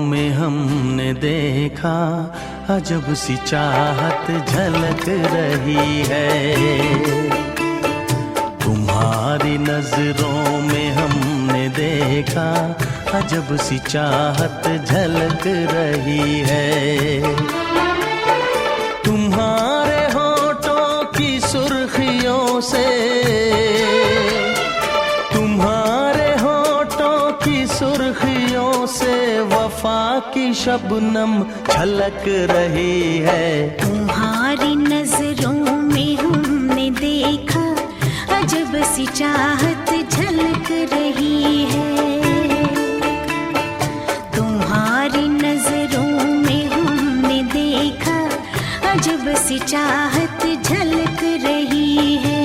में हमने देखा अजब सी चाहत झलक रही है। तुम्हारी नजरों में हमने देखा अजब सी चाहत झलक रही है। तुम्हारे होठों की सुर्खियों से, तुम्हारे होठों की सुर्खियों से वफा की शबनम छलक रही है। तुम्हारी नजरों में हमने देखा अजब सी चाहत झलक रही है। तुम्हारी नजरों में हमने देखा अजब सी चाहत झलक रही है।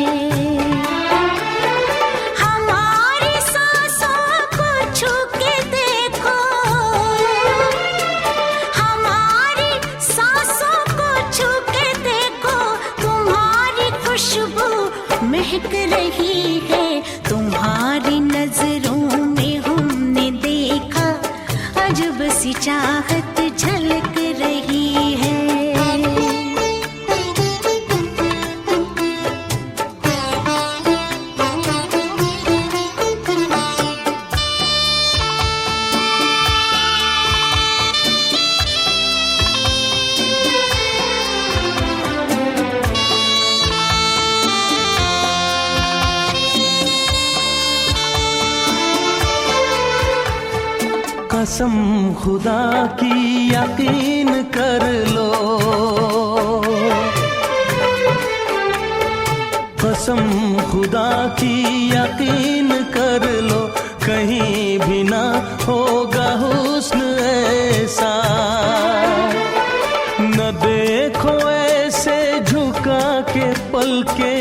हमारी सांसों को छू के देखो, हमारी सांसों को छू के देखो, तुम्हारी खुशबू महक रही है। तुम्हारी नजरों में हमने देखा अजब सी चाहत झलक रही है। कसम खुदा की यकीन कर लो, कसम खुदा की यकीन कर लो, कहीं भी ना होगा हुस्न ऐसा। न देखो ऐसे झुका के पलके,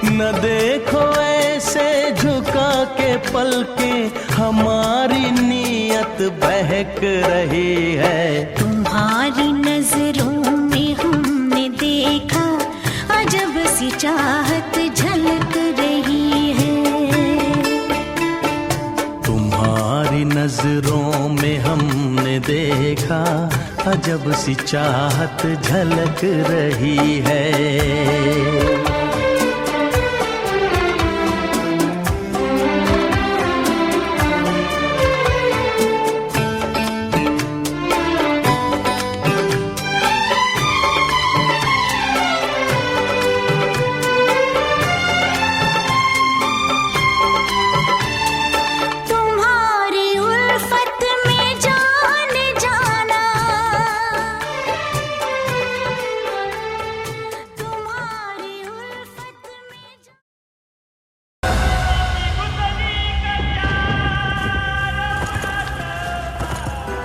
न देखो ऐसे झुका के पलके, हमारी नीयत बहक रही है। तुम्हारी नजरों में हमने देखा अजब सी चाहत झलक रही है। तुम्हारी नजरों में हमने देखा अजब सी चाहत झलक रही है।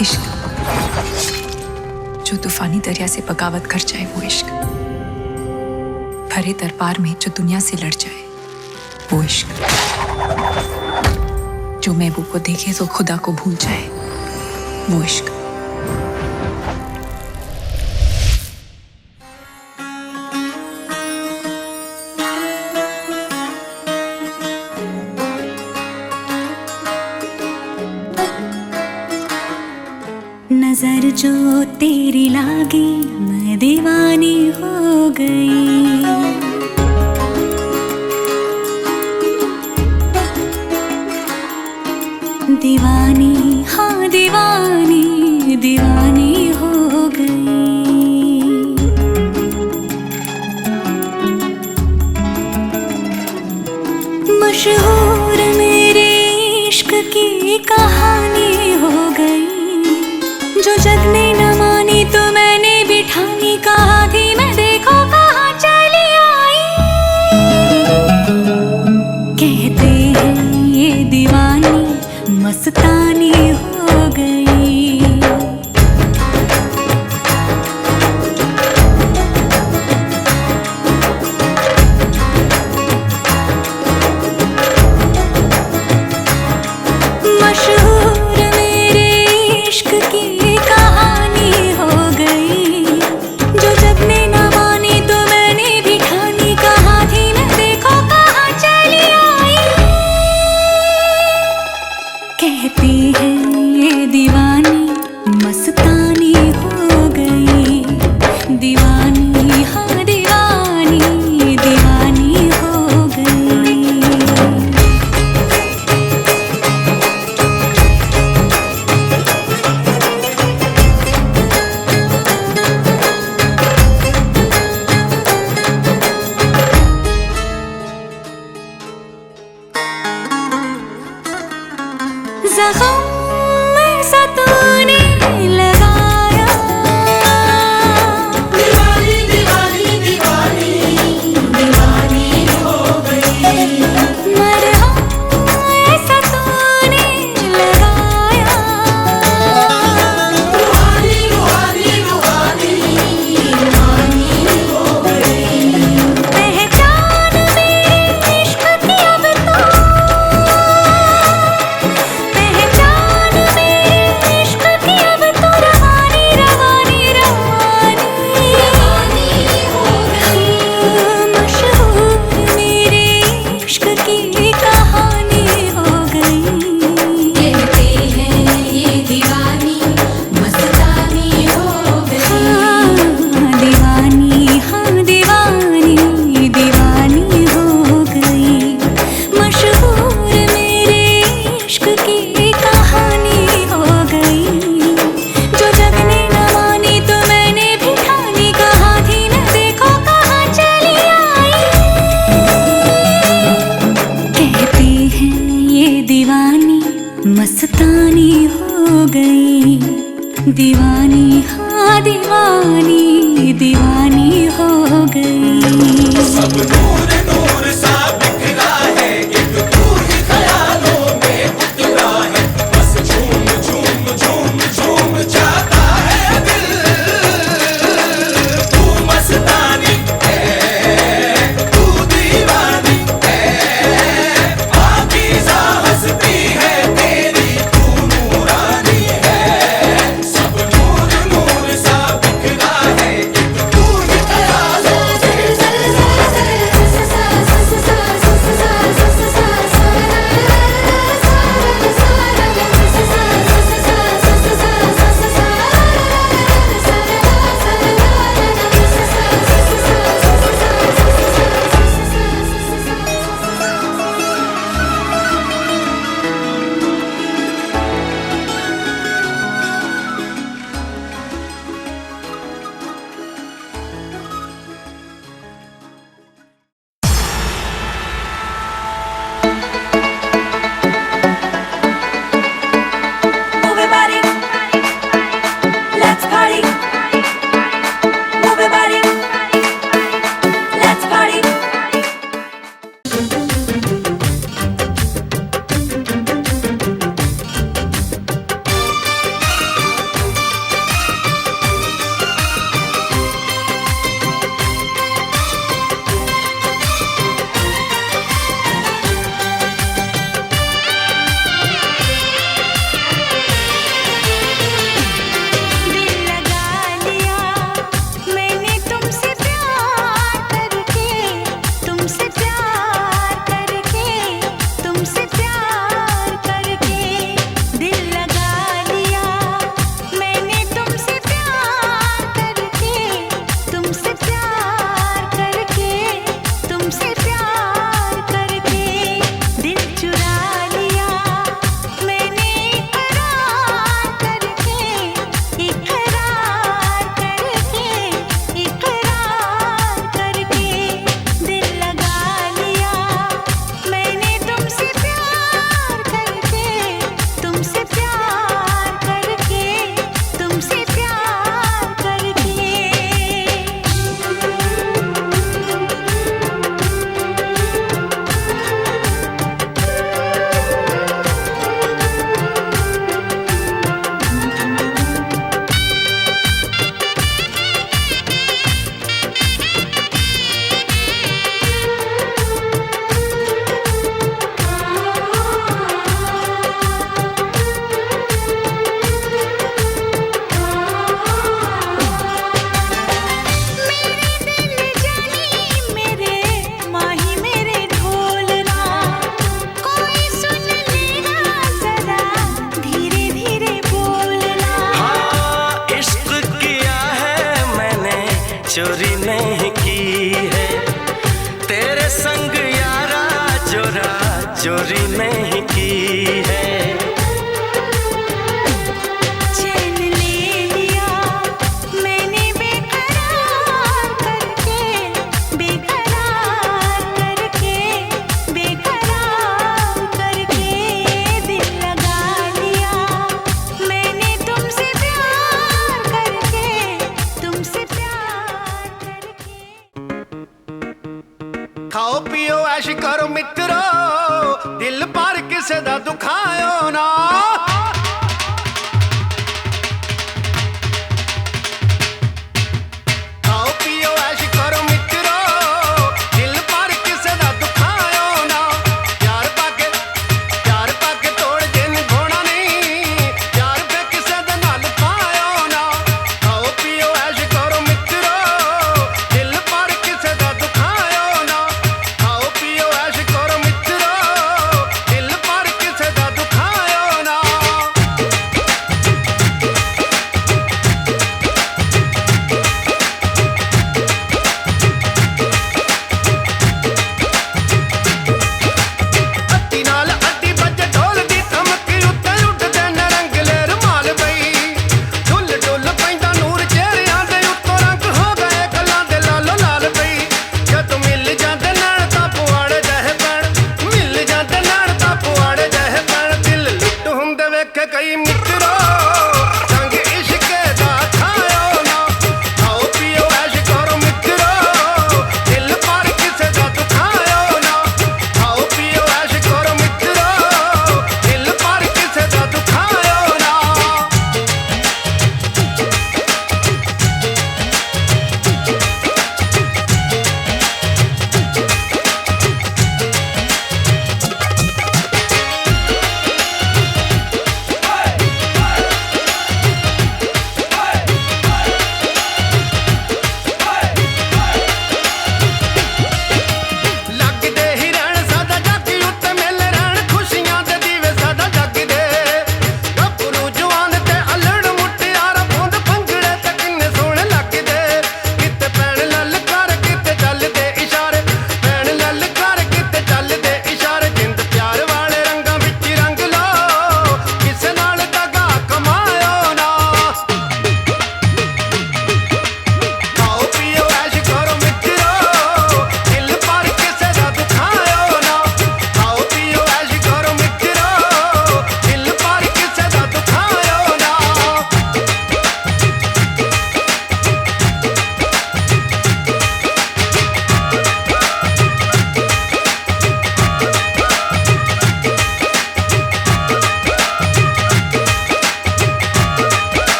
इश्क जो तूफानी दरिया से बगावत कर जाए, वो इश्क भरे दरबार में जो दुनिया से लड़ जाए, वो इश्क जो महबूब को देखे तो खुदा को भूल जाए, वो इश्क। नजर जो तेरी लागी मैं दीवानी हो गई, दीवानी हाँ दीवानी दीवानी हो गई। मशहूर मेरे इश्क की कहानी हो गई, जो जग ने न मानी तो मैंने भी ठानी, कहा थी मैं देखो कहाँ चली आई। कहते हैं ये दीवानी मस्तानी हो गई। मशहूर मेरे इश्क की कहानी हो गई, जो जब ने न मानी तो मैंने भी ठानी, कहा थी मैं देखो कहाँ चली आई। कहती है ऐसा तूने लगाया। दीवानी दीवानी दीवानी दीवानी हो गई। मरहम ऐसा तूने लगाया। रूहानी रूहानी रूहानी रूहानी हो गई। पहचान मेरे इश्क की अब तो, पहचान मेरे इश्क की अब तो रवानी रवानी रवानी हो गई। मशहूर मेरे इश्क की कहानी हो गई। कहते हैं ये दीवानी मस्तानी हो गई। दीवानी हाँ दीवानी दीवानी हो गई। मशहूर मेरे इश्क की कहानी हो गई। जो जग ने न मानी तो मैंने भी ठानी। कहाँ थी मैं देखो कहाँ चली आई। कहते हैं ये दीवानी मस्तानी हो गई। दीवानी हाँ दीवानी दीवानी हो गई। सब नूर नूर सा बिखरा है, एक तू ही ख्यालों में उतरा है। बस झूम झूम झूम झूम जाता है दिल। तू मस्तानी है, तू दीवानी है। पाकीज़ा हस्ती है तेरी, तू नूरानी है। सब नूर नूर सा बिखरा है, एक तू ही ख्यालों Move your body, let's party. Move your body, let's party. दिल लगा लिया मैंने तुमसे प्यार करके, तुमसे प्यार करके, तुमसे प्यार करके। दिल लगा लिया मैंने तुमसे प्यार करके, तुमसे प्यार करके, तुमसे प्यार करके। दिल चुरा लिया मैंने इकरार करके, इकरार करके, इकरार करके। दिल लगा लिया मैंने तुमसे प्यार करके, तुमसे प्यार करके, तुमसे प्यार करके। मेरे दिल जानी मेरे माही मेरे ढोलना, कोई सुन लेगा जरा धीरे धीरे बोलना। हाँ, इश्क किया है मैंने, चोरी नहीं की है। तेरे संग यारा चोरा चोरी नहीं की है। चैन ले लिया मैंने बेकरार करके, बेकरार करके, बेकरार करके। दिल लगा लिया मैंने ऐश करो मित्रो, दिल पर किसे दा दुखायो ना। खाओ पियो ऐश करो मित्रो, दिल पर किसे दा दुखायो ना। प्यार पाके तोड़ दिन घोड़ा नहीं, प्यार पे किसे दे नाल पायो ना। खाओ पियो ऐश करो मित्रो, दिल पर किसे दा दुखायो ना। खाओ पियो ऐश करो मित्रो, दिल पर किसे दा दुखायो ना। ਅੱਡੀ ਨਾਲ ਅੱਡੀ ਵੱਜੇ ਢੋਲ ਦੀ ਧਮਕੀ ਉੱਤੇ ਉੱਡਦੇ ਨਰੰਗਲੇ ਰੁਮਾਲ ਬਈ। ਢੁੱਲ ਢੁੱਲ ਪੈਂਦਾ ਨੂਰ ਚਿਹਰਿਆਂ ਦੇ ਉੱਤੋਂ, ਰੰਗ ਹੋ ਗਏ ਗੱਲਾਂ ਦੇ ਲਾਲੋ ਲਾਲ ਬਈ। ਜਦੋਂ ਮਿਲ ਜਾਂਦੇ ਨੈਣ ਤਾਂ ਪੁਆੜੇ ਜਿਹੇ ਪੈਣ, ਮਿਲ ਜਾਂਦੇ ਨੈਣ ਤਾਂ ਪੁਆੜੇ ਜਿਹੇ ਪੈਣ। ਦਿਲ ਲੁੱਟ ਹੁੰਦੇ ਵੇਖੇ ਕਈ ਮਿੱਤਰੋ, ਰੰਗ ਇਸ਼ਕੇ ਦਾ ਖਾਇਓ ਨਾ। ਖਾਓ ਪੀਓ ਐਸ਼ ਕਰੋ ਮਿੱਤਰੋ, ਦਿਲ ਪਰ ਕਿਸੇ ਦਾ ਦੁਖਾਇਓ ਨਾ। ਖਾਓ ਪੀਓ ਐਸ਼ ਕਰੋ ਮਿੱਤਰੋ, ਦਿਲ ਪਰ ਕਿਸੇ ਦਾ ਦੁਖਾਇਓ ਨਾ।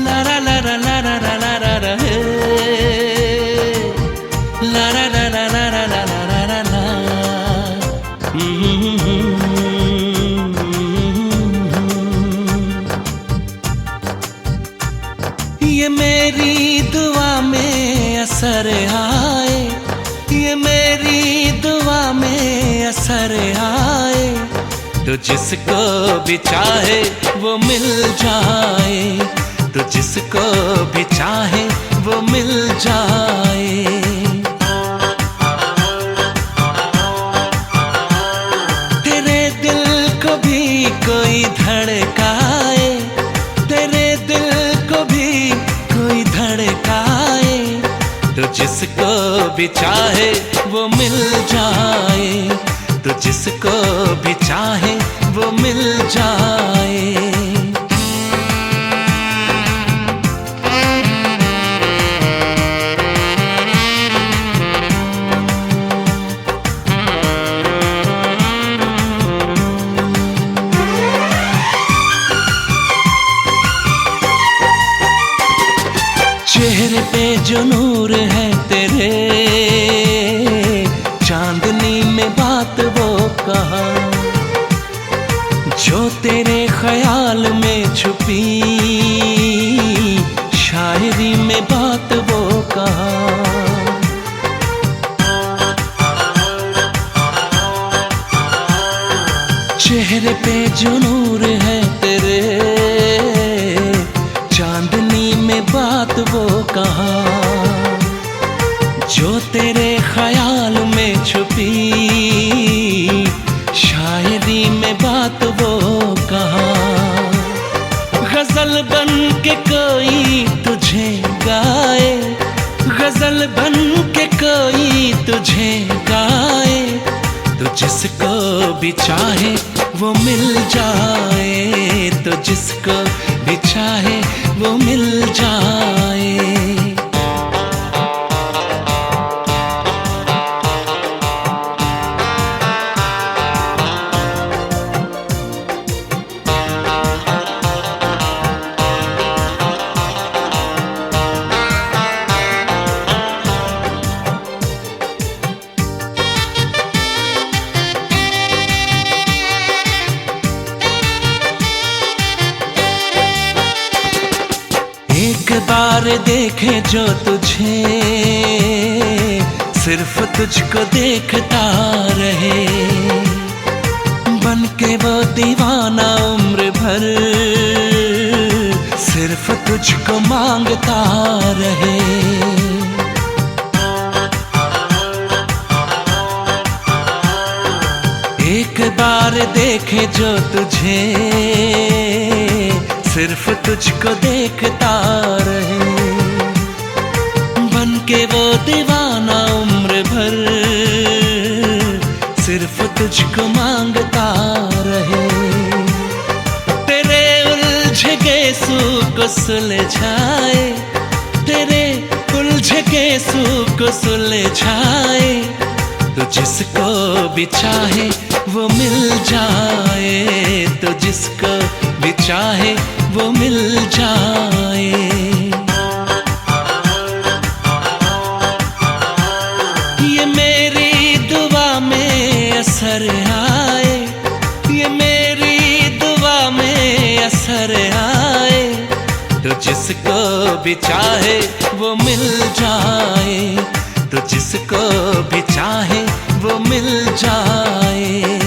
ला ला ला ला ला ला ला ला ला ला हे ला ला ला ला ला ला ला ला ला ला ये मेरी दुआ में असर आए, ये मेरी दुआ में असर आए, तो जिसको भी चाहे वो मिल जाए, तो जिसको भी चाहे वो मिल जाए। तेरे दिल को भी कोई धड़काए, तेरे दिल को भी कोई धड़काए, तो जिसको भी चाहे वो मिल जाए, तो जिसको भी चाहे वो मिल जाए। चेहरे पे जो नूर है तेरे, चांदनी में बात वो कहा, जो तेरे ख्याल में छुपी, शायरी में बात वो कहा। चेहरे पे जो नूर है तेरे, चांदनी में बात वो कहा, जो तेरे ख्याल में छुपी, शायरी में बात वो कहा। गजल बन के कोई तुझे गाए, गजल बन के कोई तुझे गाए, तो जिसको भी चाहे वो मिल जाए, तो जिसको भी चाहे वो मिल जाए। एक बार देखे जो तुझे, सिर्फ तुझको देखता रहे, बन के वो दीवाना उम्र भर, सिर्फ तुझको मांगता रहे। एक बार देखे जो तुझे, सिर्फ तुझको देखता रहे, बन के वो दीवाना उम्र भर, सिर्फ तुझको मांगता रहे। तेरे उलझे गेसू को सुलझाए, तेरे उलझे गेसू को सुलझाए, तो जिसको भी चाहे वो मिल जाए, तो जिसको भी चाहे वो मिल जाए। ये मेरी दुआ में असर आए, ये मेरी दुआ में असर आए, तो जिसको भी चाहे वो मिल जाए, तो जिसको भी चाहे वो मिल जाए।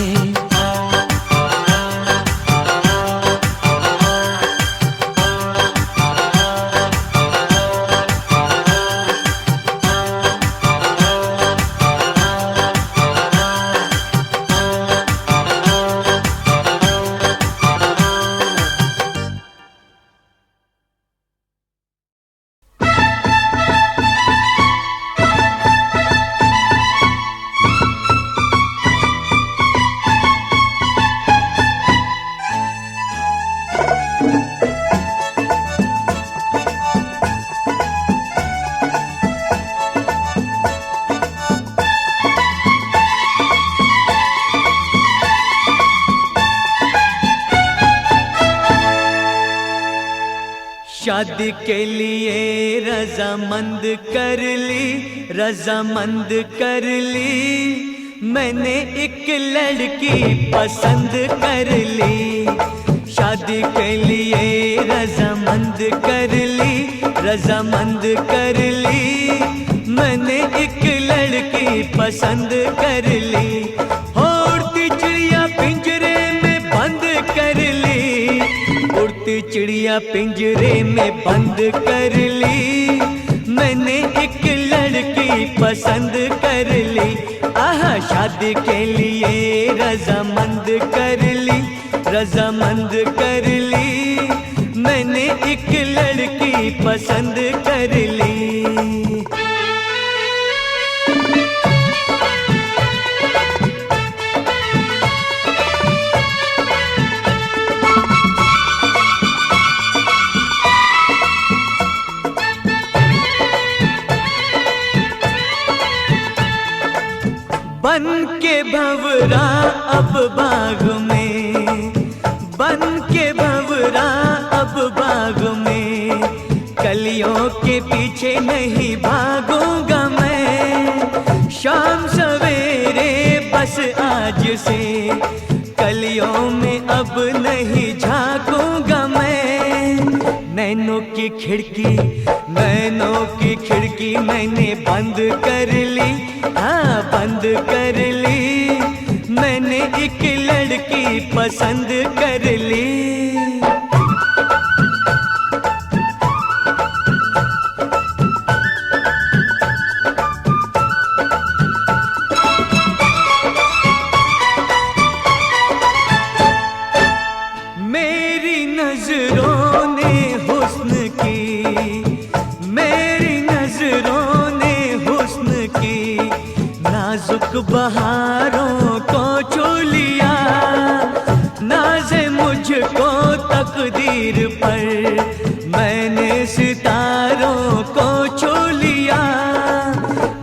शादी के लिए रजामंद कर ली, रजामंद कर ली। मैंने एक लड़की पसंद कर ली। शादी के लिए रजामंद कर ली, रजामंद कर ली। मैंने एक लड़की पसंद कर ली। उड़ती चिड़िया पिंजरे में बंद कर ली, उड़ती चिड़िया पिंजरे में बंद कर ली। मैंने एक लड़की पसंद कर ली। आहा, शादी के लिए रजामंद कर ली, रजामंद कर ली। मैंने एक लड़की पसंद कर ली। बन के भंवरा अब बाग में, बन के भंवरा अब बाग में। कलियों के पीछे नहीं भागूंगा मैं। शाम सवेरे बस आज से कलियों में अब नहीं झांकूंगा मैं। नैनों की खिड़की, नैनों की खिड़की मैंने बंद कर ली। हाँ, बंद कर ली। मैंने एक लड़की पसंद कर ली। मेरी नजरों ने हुस्न की, मेरी नजरों ने हुस्न की। नाजुक बहारों को छू लिया, नाज़े मुझको तकदीर पर। मैंने सितारों को छू लिया।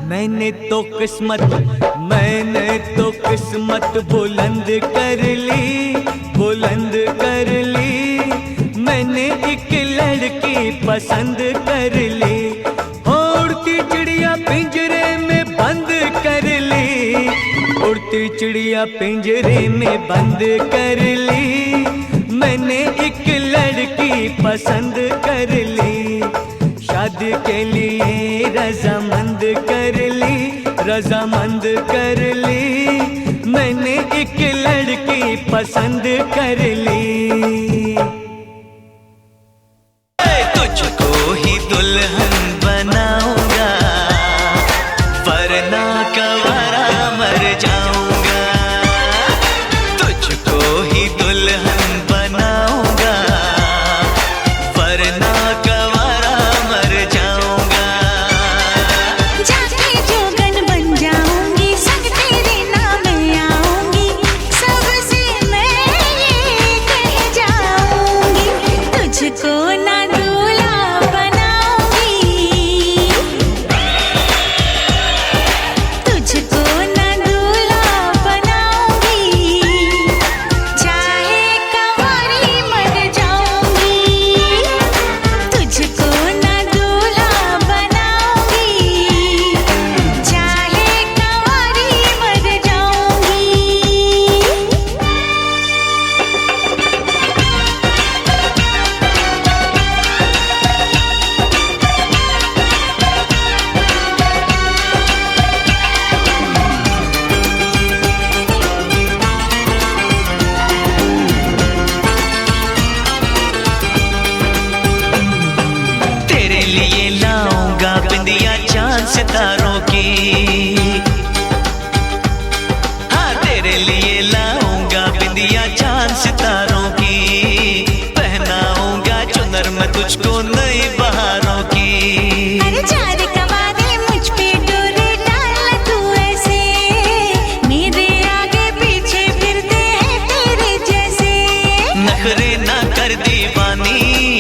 मैंने तो किस्मत, मैंने तो किस्मत बुलंद कर ली, बुलंद कर ली। मैंने एक लड़की पसंद कर ली। उड़ती चिड़िया पिंजरे में बंद कर ली, उड़ती चिड़िया पिंजरे में बंद कर ली। मैंने एक लड़की पसंद कर ली। शादी के लिए रजामंद कर ली, रजामंद कर ली। मैंने एक लड़की पसंद कर ली। तुझको ही दुल्हन बनाऊंगा, वरना कवारा मर जाऊंगा। तुझको ही दुल्हन बनाऊंगा, वरना कवारा मर जाऊंगा। जाके जोगन बन जाऊंगी, संग तेरे नाम आऊंगी। सबसे मैं ये कह जाऊंगी, तुझको ना दूल्हा बनाऊंगी, तुझको ना दूल्हा बनाऊंगी। चाहे कंवारी मर जाऊंगी, तुझको ना दूल्हा बनाऊंगी। चाहे कंवारी मर जाऊंगी। तेरे लिए लाऊंगा बिंदिया चांद सितारों की। हाँ, तेरे लिए लाऊंगा बिंदिया चांद सितारों की। पहनाऊंगा चुनर मैं तुझको नई बहारों की। अरे चार कवारे मुझ पे डोरे डाल तू ऐसे, मेरे आगे पीछे फिरते हैं तेरे जैसे। नखरे ना कर दीवानी,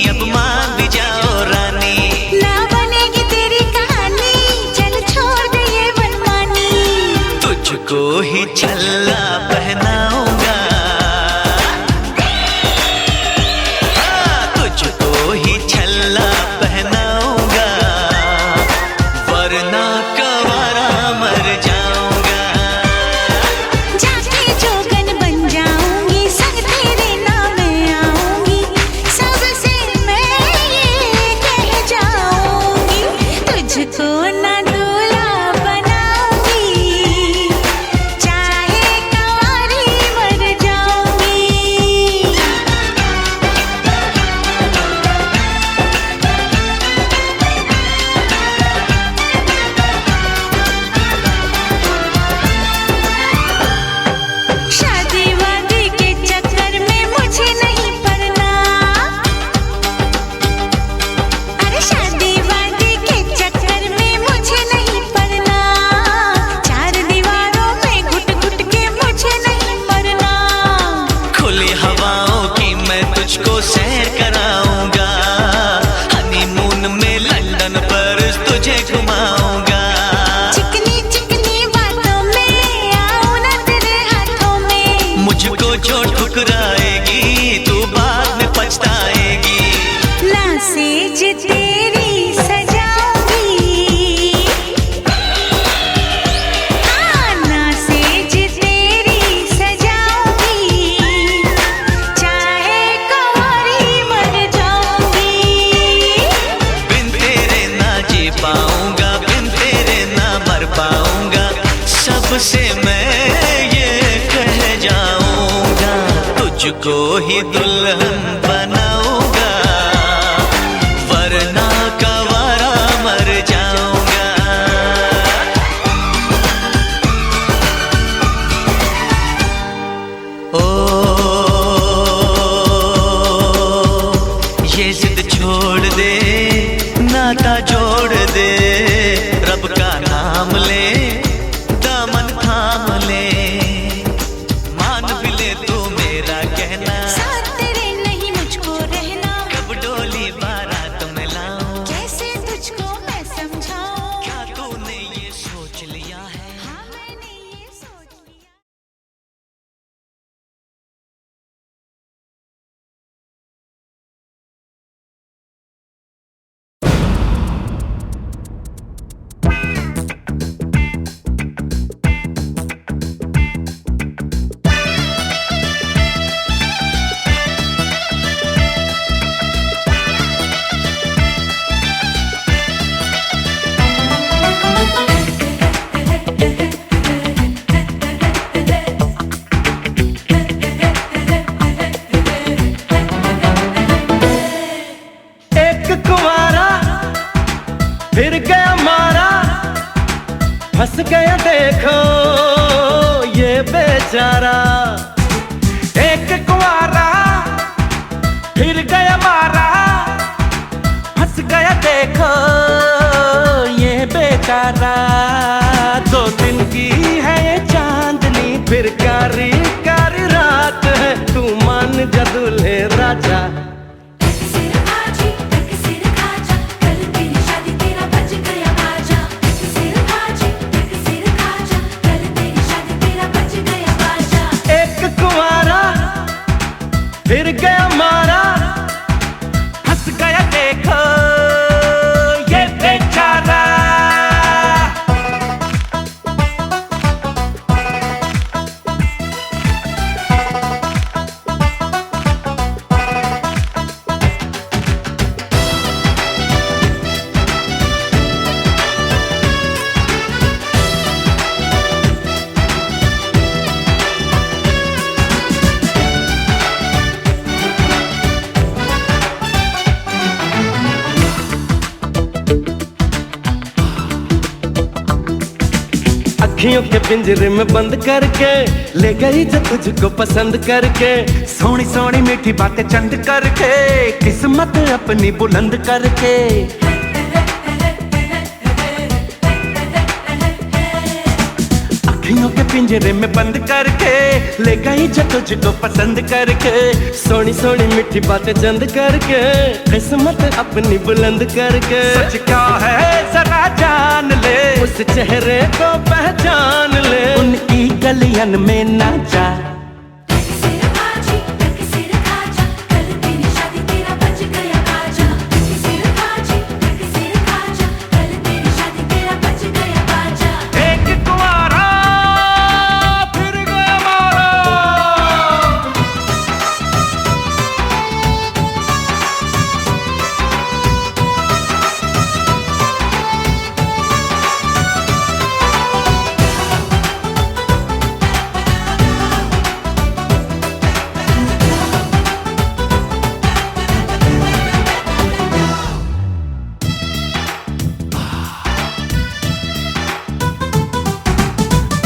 अब मान भी जाओ रानी। ना बनेगी तेरी कहानी, चल छोड़ दे ये बंदी। पाऊंगा, बिन तेरे ना मर पाऊंगा। सबसे मैं ये कह जाऊंगा, तुझको ही दुल्हन बनाऊंगा, वरना कवारा मर जाऊंगा। ओ ये जिद छोड़ दे, नाता जोड़ दे, रब का नाम ले, दामन थाम ले, मान भी ले तू मेरा कहना, साथ तेरे नहीं मुझको रहना, कब डोली बारात में लाऊं, कैसे तुझको मैं समझाऊं, क्या तूने ये सोच लिया है? हाँ मैंने ये सोच लिया। एक कुंवारा फिर गया मारा, फंस गया देखो ये बेचारा। एक कुंवारा फिर गया मारा, फंस गया देखो ये बेचारा। 2 दिन की है ये चांदनी, फिर कारी कारी रात है, तू मान जा दूल्हे राजा। सिर खाजी सिर खाजा, कल तेरी शादी तेरा बज गया बाजा। सिर खाजी सिर खाजा, कल तेरी शादी तेरा बज गया बाजा। एक कुंवारा फिर गया मारा, हंस गया देखो ये बेचारा। अखियों के पिंजरे में बंद करके ले गई जो तुझको पसंद करके, सोनी सोनी मीठी बातें चंद करके, किस्मत अपनी बुलंद करके। अखियों के पिंजरे में बंद करके ले गई जो तुझको पसंद करके, सोनी सोनी मीठी बातें चंद करके, किस्मत अपनी बुलंद करके। सच क्या है जरा जान ले, उस चेहरे को पहचान ले, उनकी गलियन में ना जा। सिर खाजी सिर खाजा, कल तेरी शादी तेरा बज गया बाजा। सिर खाजी सिर खाजा, कल तेरी शादी तेरा बज गया बाजा। एक कुंवारा फिर गया मारा,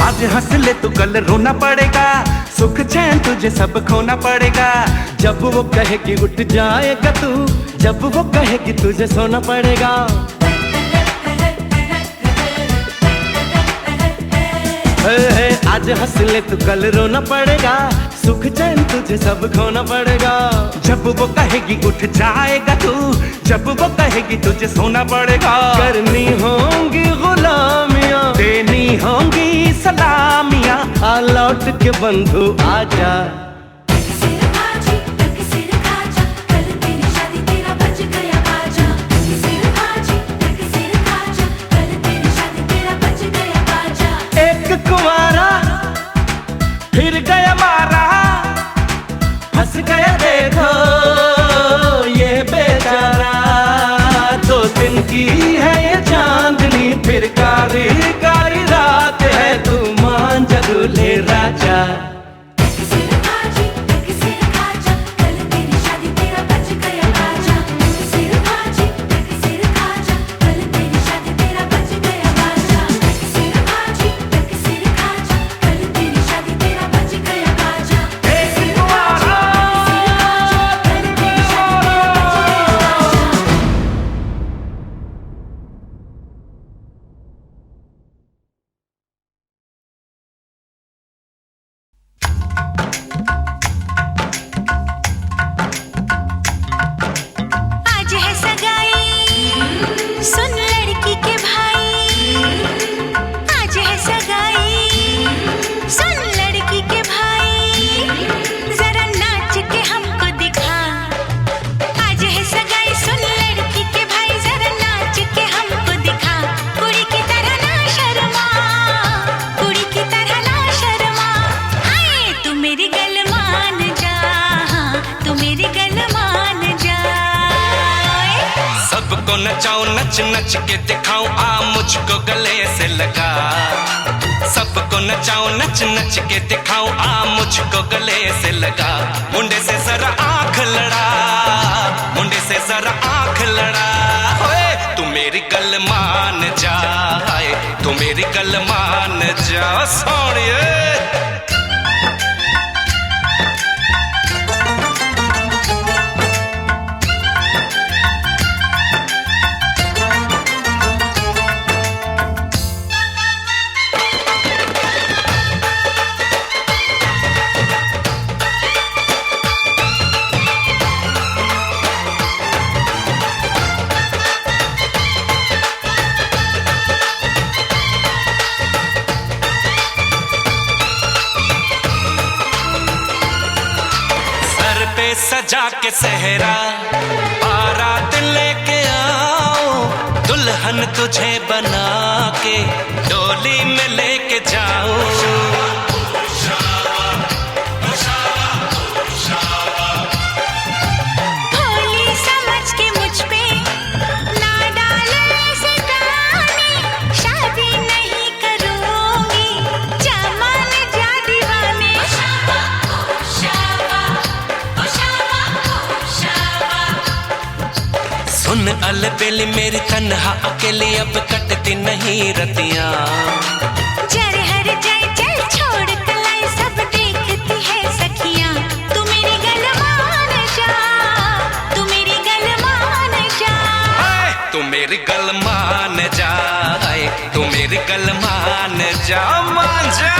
आज हंस ले तू कल रोना पड़ेगा, सुख चैन तुझे सब खोना पड़ेगा। जब वो कहेगी उठ जाएगा तू, जब वो कहेगी तुझे सोना पड़ेगा। आज हंस ले तू कल रोना पड़ेगा, सुख चैन तुझे सब खोना पड़ेगा। जब वो कहेगी उठ जाएगा तू, जब वो कहेगी तुझे सोना पड़ेगा। करनी होंगी गुलामियां, देनी होंगी सलामियां, आ लौट के बंधु आजा। सिर खाजी सिर खाजा, कल तेरी शादी तेरा बज गया बाजा। सिर खाजी सिर खाजा, कल तेरी शादी तेरा बज गया बाजा। एक कुंवारा फिर गया मारा, फंस गया देखो ये बेचारा। 2 दिन की है ये जान दूल्हे राजा। नचाऊं नच नच के दिखाऊं आ मुझको गले से लगा। सबको नचाऊं नच नच के दिखाऊं आ मुझको गले से लगा। मुंडे से जरा आंख लड़ा, मुंडे से जरा आंख लड़ा। ओए तू मेरी गल मान जा, तू मेरी गल मान जा सोनिए। सजा के सहरा बारात लेके आओ, दुल्हन तुझे बना के डोली में लेके जाओ। भोली समझ के मुझ पे ना डाले ऐसे ताने, शादी नहीं करूंगी जा मान जा दीवाने। सुन अलबेली मेरी तन्हा अकेली अब कटती नहीं रतियां। जर हर जाए चल छोड़ कलाई सब देखती है सखियां। तू मेरी गल मान जा, तू मेरी गल मान जा। तू मेरी गल मान जा, तू मेरी गल मान जा, मान जा।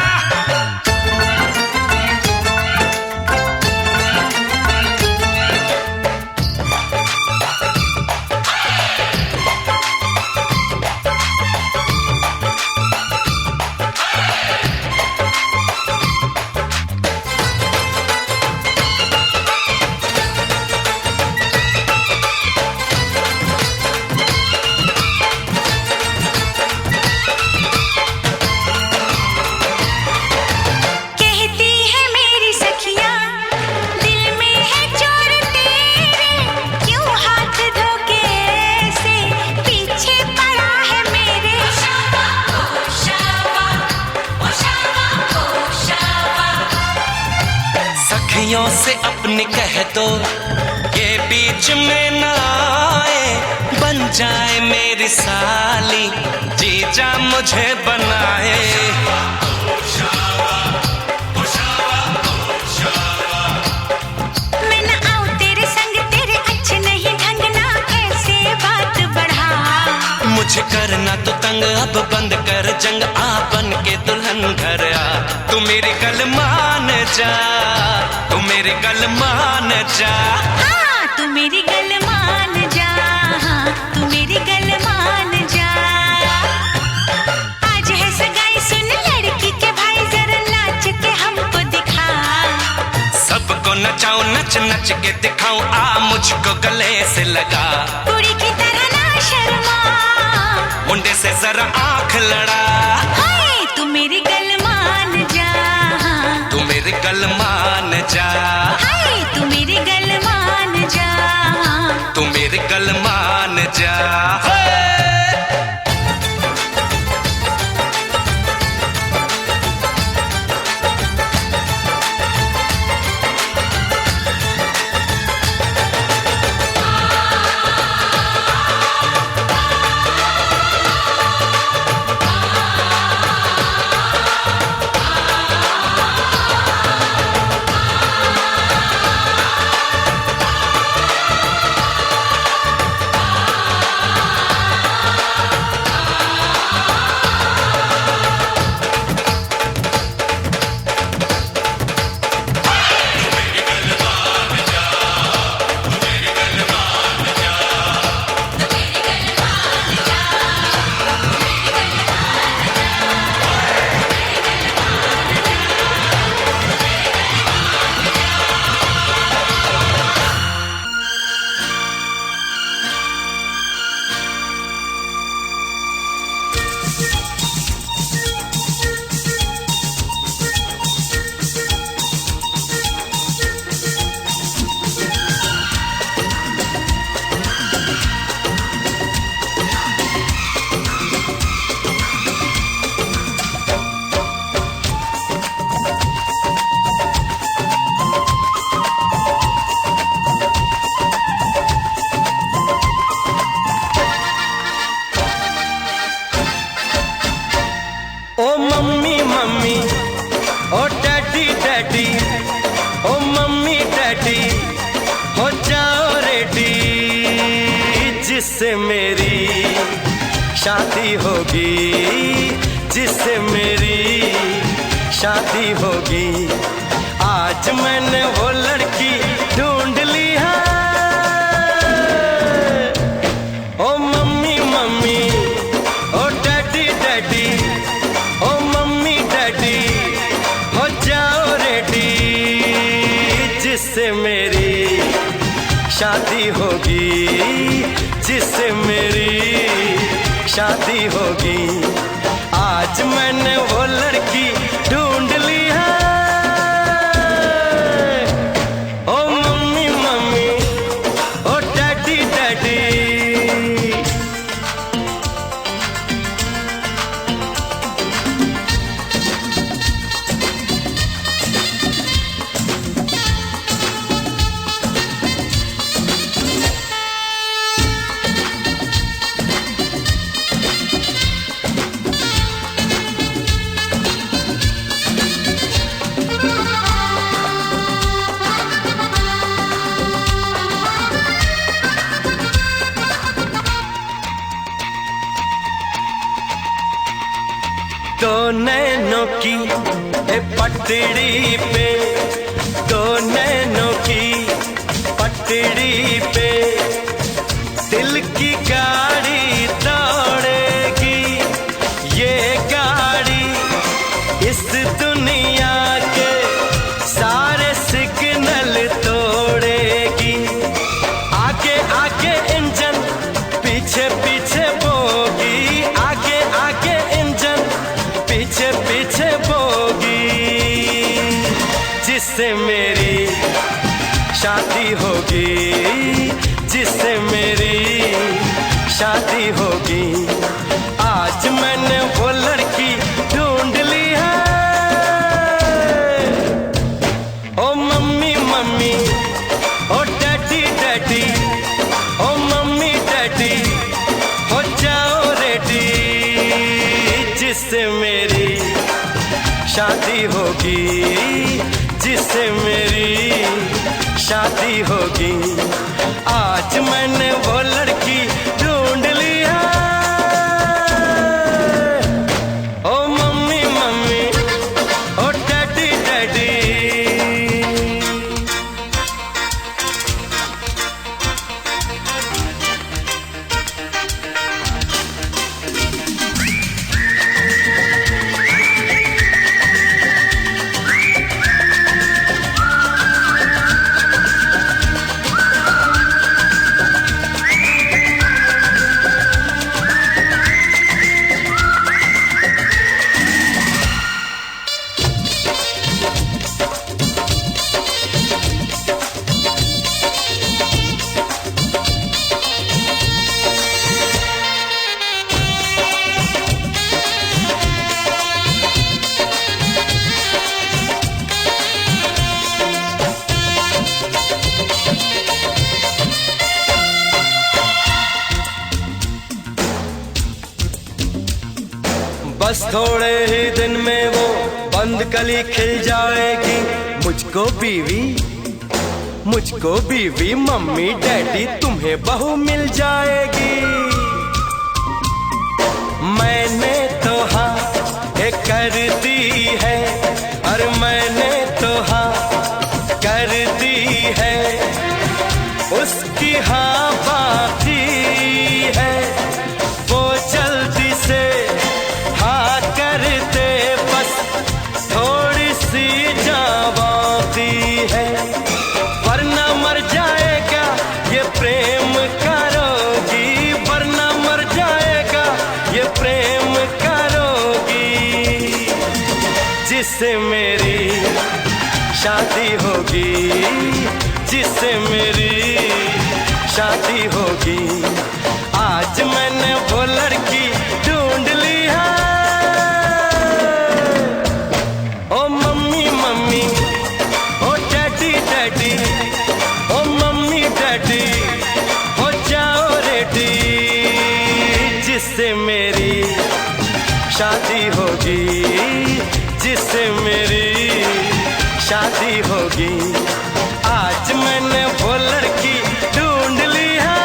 से अपनी कह दो ये बीच में ना आए, बन जाए मेरी साली जीजा मुझे बनाए। मैं ना आऊं तेरे संग, तेरे अच्छे नहीं ढंग ना ऐसे बात बढ़ा। मुझे करना तो तंग अब बंद कर जंग, आ बन के दुल्हन घर आ। तू मेरी गल मान जा, तू मेरी गल मान जा। हाँ तू मेरी गल मान जा, हाँ तू मेरी गल मान जा। आज है सगाई सुन लड़की के भाई, जरा नाच के हमको दिखा। सबको नचाऊं नच नच के दिखाऊं आ मुझको गले से लगा। कुड़ी की तरह ना शर्मा, मुंडे से जरा आंख लड़ा। हाय तू मेरी गल मान जा, तू मेरी गल मान जा। हाय तू मेरी गल मान जा, तू मेरी गल मान जा। जिससे मेरी शादी होगी, जिससे मेरी शादी होगी। आज मैंने वो लड़की ढूंढ ली है। ओ मम्मी मम्मी, ओ डैडी डैडी, ओ मम्मी डैडी, हो जाओ रेडी, जिससे मेरी शादी होगी, जिससे मेरी शादी होगी। आज मैंने वो लड़की ढूंढ ली है। ओ मम्मी मम्मी, ओ डैडी डैडी। दो नैनों की पटड़ी पे, दो नैनों की पटड़ी पे दिल की गाड़ी दौड़ेगी। ये गाड़ी इस दुनिया के सारे सिग्नल तोड़ेगी। आगे आगे इंजन, पीछे पीछे बोगी, आगे आगे इंजन, पीछे पीछे बोगी, जिससे मेरी शादी होगी, जिससे मेरी शादी होगी। आज मैंने वो लड़की ढूंढ ली है। ओ मम्मी मम्मी, ओ डैडी डैडी, ओ मम्मी डैडी, हो जाओ रेडी, जिससे मेरी शादी होगी, जिससे मेरी शादी होगी। आज मैंने वो लड़की ढूंढ ली है। ओ मम्मी मम्मी, ओ डैडी डैडी। बस थोड़े ही दिन में वो बंद कली खिल जाएगी। मुझको बीवी मम्मी डैडी तुम्हें बहू मिल जाएगी। मैंने तो हाँ कर दी है, और मैंने तो हाँ कर दी है, उसकी हाँ बाकी है। वो जल्दी से हाँ करते, बस थोड़ी सी जावाती है, वरना मर जाएगा ये प्रेम करोगी, वरना मर जाएगा ये प्रेम करोगी, जिससे मेरी शादी होगी, जिससे मेरी शादी होगी। आज मैंने वो लड़की ढूंढ ली है। ओ मम्मी मम्मी, ओ डैडी डैडी, ओ मम्मी डैडी, हो जाओ रेडी, जिससे मेरी शादी होगी, जिससे मेरी शादी होगी। आज मैंने वो लड़की ढूंढ ली है।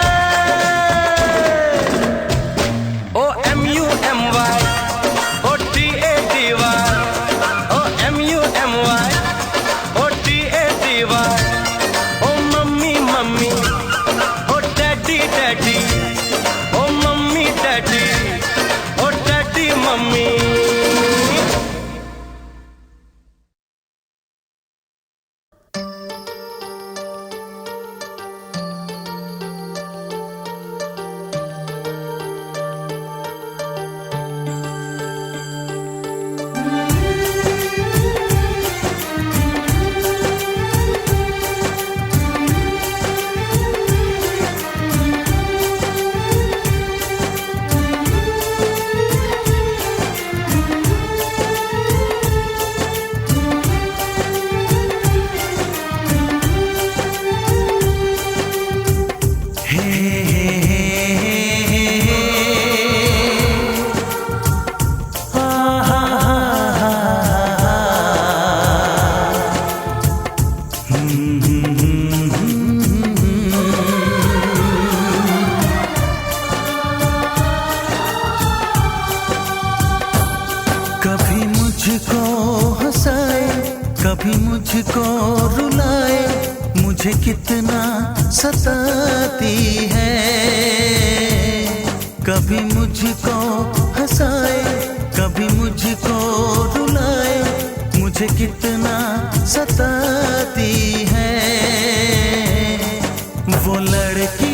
मुझको रुलाए, मुझे कितना सताती है। कभी मुझको हंसाए, कभी मुझको रुलाए, मुझे कितना सताती है। वो लड़की